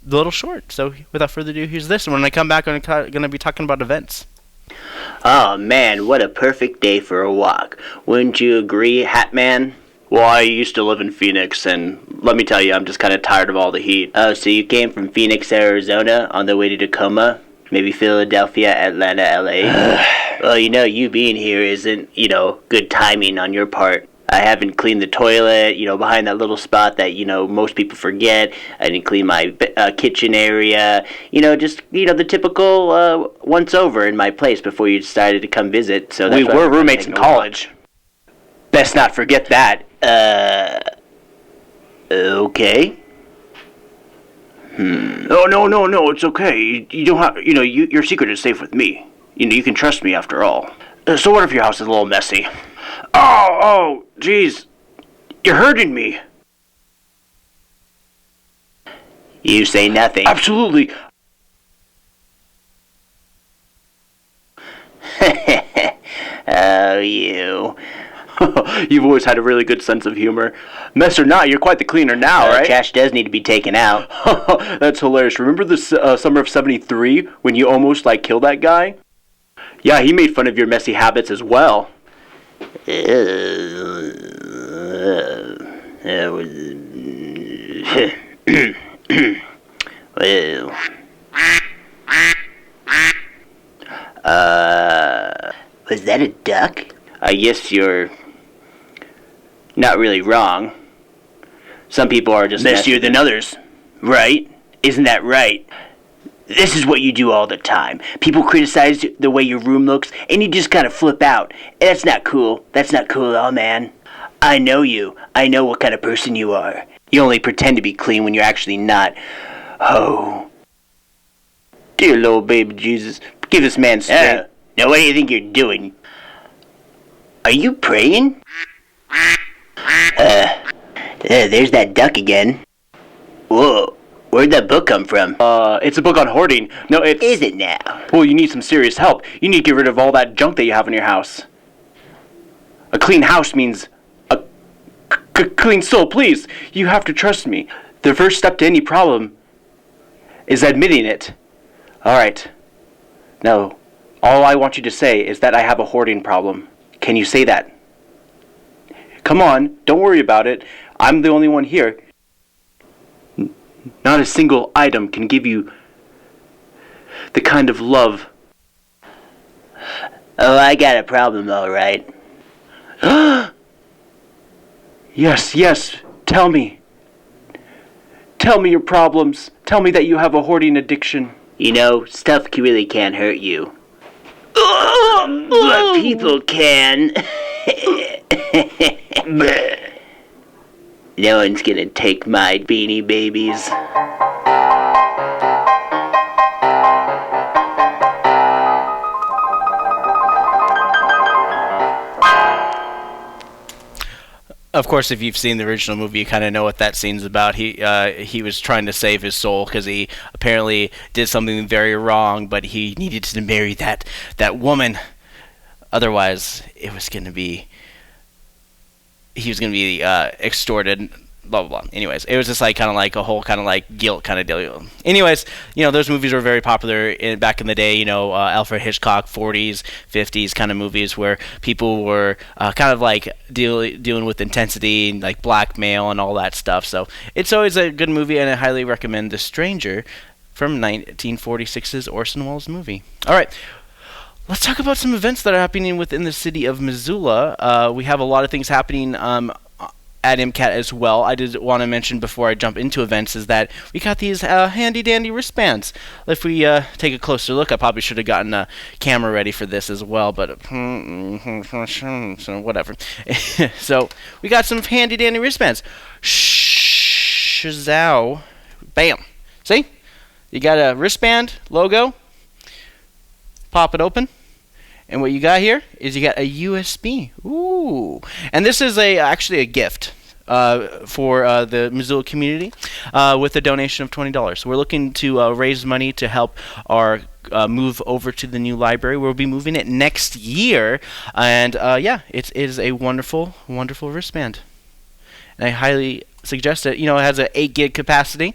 little short. So without further ado, here's this. And when I come back, I'm going to be talking about events. Oh man, what a perfect day for a walk. Wouldn't you agree, Hat Man? Well, I used to live in Phoenix, and let me tell you, I'm just kind of tired of all the heat. Oh, so you came from Phoenix, Arizona, on the way to Tacoma? Maybe Philadelphia, Atlanta, LA? Well, you being here isn't, good timing on your part. I haven't cleaned the toilet, behind that little spot that, most people forget. I didn't clean my kitchen area. The typical once over in my place before you decided to come visit. So we were roommates in college. Best not forget that. Okay. Oh, no, it's okay. You don't have, your secret is safe with me. You can trust me after all. So what if your house is a little messy? Oh, jeez. You're hurting me. You say nothing. Absolutely. Oh, you. You've always had a really good sense of humor. Mess or not, you're quite the cleaner now, right? Trash does need to be taken out. That's hilarious. Remember the summer of '73 when you almost, killed that guy? Yeah, he made fun of your messy habits as well. Was that a duck? I guess you're not really wrong. Some people are just messier than others, right? Isn't that right? This is what you do all the time. People criticize the way your room looks, and you just kind of flip out. And that's not cool. That's not cool at all, man. I know you. I know what kind of person you are. You only pretend to be clean when you're actually not. Oh. Dear Lord, baby Jesus, give this man strength. Now what do you think you're doing? Are you praying? There's that duck again. Whoa. Where'd that book come from? It's a book on hoarding. No, it's... Is it now? Well, you need some serious help. You need to get rid of all that junk that you have in your house. A clean house means a clean soul. Please, you have to trust me. The first step to any problem is admitting it. All right. Now, all I want you to say is that I have a hoarding problem. Can you say that? Come on, don't worry about it. I'm the only one here. Not a single item can give you the kind of love. Oh, I got a problem, all right. Yes, tell me. Tell me your problems. Tell me that you have a hoarding addiction. You know, stuff really can't hurt you. But people can. No one's gonna take my Beanie Babies. Of course, if you've seen the original movie, you kind of know what that scene's about. He was trying to save his soul because he apparently did something very wrong, but he needed to marry that woman. Otherwise, he was going to be extorted. Blah blah blah. Anyways, it was just like kind of like a whole kind of like guilt kind of deal. Anyways, those movies were very popular back in the day. Alfred Hitchcock 40s, 50s kind of movies where people were kind of like dealing with intensity and like blackmail and all that stuff. So it's always a good movie, and I highly recommend The Stranger from 1946's Orson Welles movie. All right. Let's talk about some events that are happening within the city of Missoula. We have a lot of things happening at MCAT as well. I did want to mention before I jump into events is that we got these handy dandy wristbands. If we take a closer look, I probably should have gotten a camera ready for this as well, but so whatever. So we got some handy dandy wristbands. Shazow. Bam. See? You got a wristband logo. Pop it open. And what you got here is you got a USB. Ooh. And this is actually a gift for the Missoula community with a donation of $20. So we're looking to raise money to help our move over to the new library. We'll be moving it next year. And it is a wonderful, wonderful wristband. And I highly suggest it. It has an 8 gig capacity.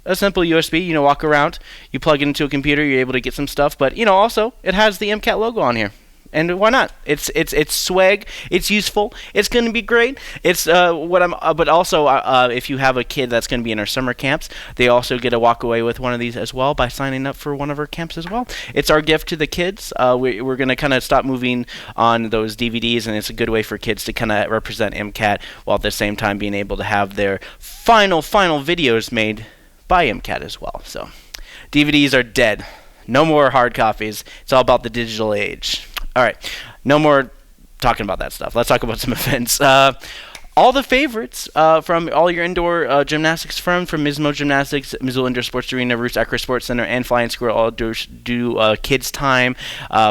A simple USB, walk around, you plug it into a computer, you're able to get some stuff, but also it has the MCAT logo on here. And why not? It's swag, it's useful, it's going to be great. It's but also if you have a kid that's going to be in our summer camps, they also get to walk away with one of these as well by signing up for one of our camps as well. It's our gift to the kids. We're going to kind of stop moving on those DVDs, and it's a good way for kids to kind of represent MCAT while at the same time being able to have their final videos made by MCAT as well. So DVDs are dead. No more hard copies. It's all about the digital age. All right. No more talking about that stuff. Let's talk about some events. All the favorites from all your indoor gymnastics firms, from Mismo Gymnastics, Missoula Indoor Sports Arena, Roost Acro Sports Center, and Flying Squirrel, all do kids' time,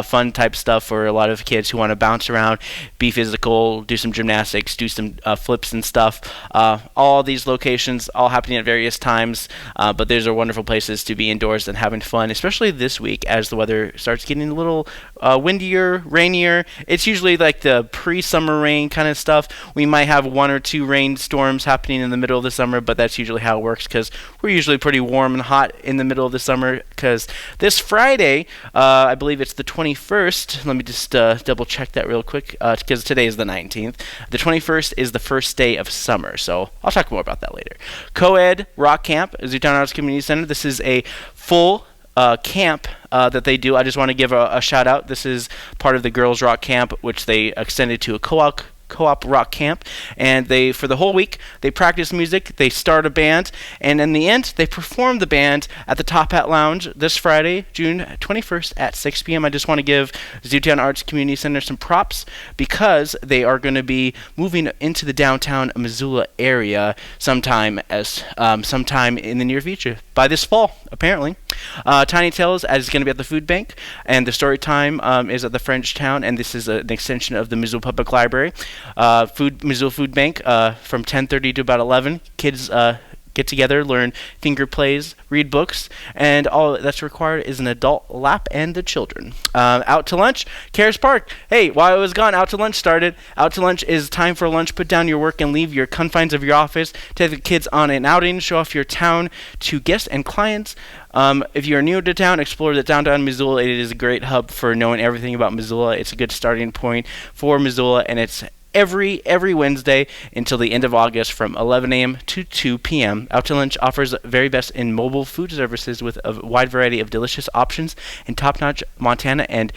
fun type stuff for a lot of kids who want to bounce around, be physical, do some gymnastics, do some flips and stuff. All these locations, all happening at various times, but those are wonderful places to be indoors and having fun, especially this week as the weather starts getting a little windier, rainier. It's usually like the pre-summer rain kind of stuff. We might have 1 or 2 rainstorms happening in the middle of the summer, but that's usually how it works because we're usually pretty warm and hot in the middle of the summer. Because this Friday, I believe it's the 21st. Let me just double check that real quick because today is the 19th. The 21st is the first day of summer, so I'll talk more about that later. Co-ed Rock Camp, Zootown Arts Community Center. This is a full camp that they do. I just want to give a shout out. This is part of the Girls Rock Camp, which they extended to a co-op rock camp, and for the whole week they practice music, they start a band, and in the end they perform the band at the Top Hat Lounge this Friday, June 21st at 6 p.m. I just want to give Zootown Arts Community Center some props because they are going to be moving into the downtown Missoula area sometime in the near future, by this fall apparently. Tiny Tales is going to be at the food bank, and the story time is at the French Town, and this is an extension of the Missoula Public Library. Missoula Food Bank from 10:30 to about 11. Kids get together, learn finger plays, read books, and all that's required is an adult lap and the children. Out to lunch, Cares Park. Hey, while I was gone, Out to Lunch started. Out to Lunch is time for lunch. Put down your work and leave your confines of your office. Take the kids on an outing. Show off your town to guests and clients. If you are new to town, explore the downtown Missoula. It is a great hub for knowing everything about Missoula. It's a good starting point for Missoula, and it's every Wednesday until the end of August from 11 a.m. to 2 p.m. Out to Lunch offers the very best in mobile food services with a wide variety of delicious options and top-notch Montana and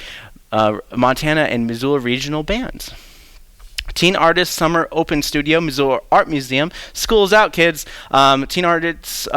Missoula regional bands. Teen Artists Summer Open Studio, Missoula Art Museum. School's out, kids. Teen Artists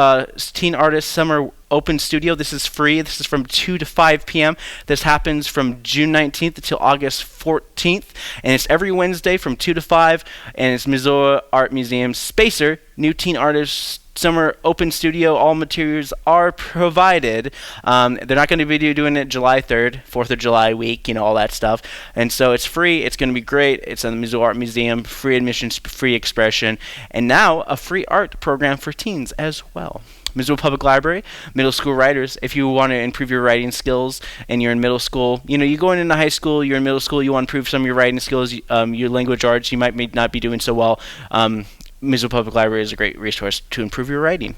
Summer Open Studio. This is free. This is from 2 to 5 p.m. This happens from June 19th until August 14th. And it's every Wednesday from 2 to 5. And it's Missoula Art Museum Spacer. New Teen Artists Summer Open Studio. All materials are provided. They're not going to be doing it July 3rd, 4th of July week, all that stuff. And so it's free. It's going to be great. It's in the Missoula Art Museum. Free admissions, free expression. And now a free art program for teens as well. Missoula Public Library, middle school writers. If you want to improve your writing skills and you're in middle school, you're going into high school, you're in middle school, you want to improve some of your writing skills, your language arts, you might not be doing so well. Missoula Public Library is a great resource to improve your writing.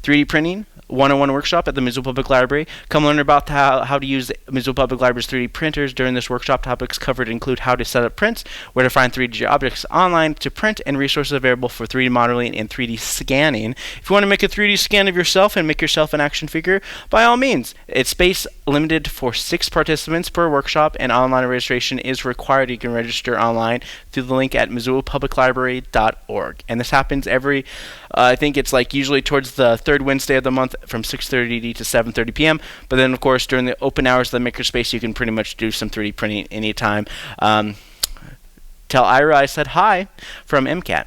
3D printing, 101 workshop at the Missoula Public Library. Come learn about how to use Missoula Public Library's 3D printers during this workshop. Topics covered include how to set up prints, where to find 3D objects online to print, and resources available for 3D modeling and 3D scanning. If you want to make a 3D scan of yourself and make yourself an action figure, by all means. It's space limited for 6 participants per workshop, and online registration is required. You can register online through the link at missoulapubliclibrary.org. And this happens every, I think it's usually towards the third Wednesday of the month from 6:30 to 7:30 p.m. But then, of course, during the open hours of the makerspace, you can pretty much do some 3D printing anytime. Tell Ira I said hi from MCAT.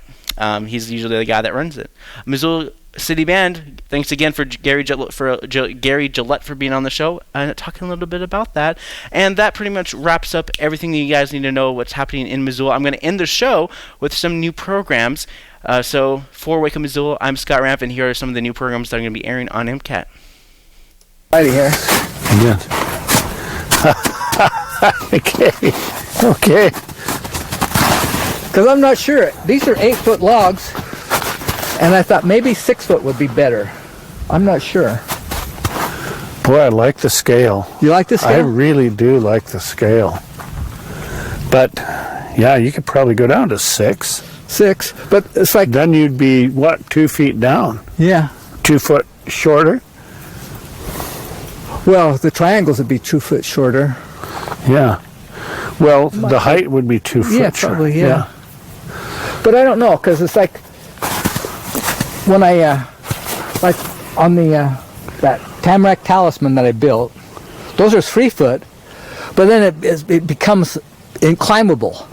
He's usually the guy that runs it. Missoula City Band, thanks again for Gary Gillett for being on the show and talking a little bit about that. And that pretty much wraps up everything that you guys need to know what's happening in Missoula. I'm going to end the show with some new programs. So for Wake Up Missoula, I'm Scott Ramp, and here are some of the new programs that are going to be airing on MCAT. Righty here. Yes. Okay. Because I'm not sure. These are 8-foot logs, and I thought maybe 6-foot would be better. I'm not sure. Boy, I like the scale. You like the scale? I really do like the scale. But, yeah, you could probably go down to 6. 6, but it's like... Then you'd be, 2 feet down? Yeah. 2 foot shorter? Well, the triangles would be 2 foot shorter. Yeah. Well, the height would be 2 foot shorter. Yeah, probably, yeah. But I don't know, because it's like... When I, on the, that Tamarack Talisman that I built, those are 3 foot, but then it becomes inclimbable.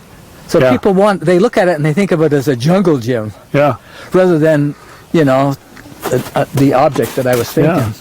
So people they look at it and they think of it as a jungle gym. Yeah. Rather than, the object that I was thinking. Yeah.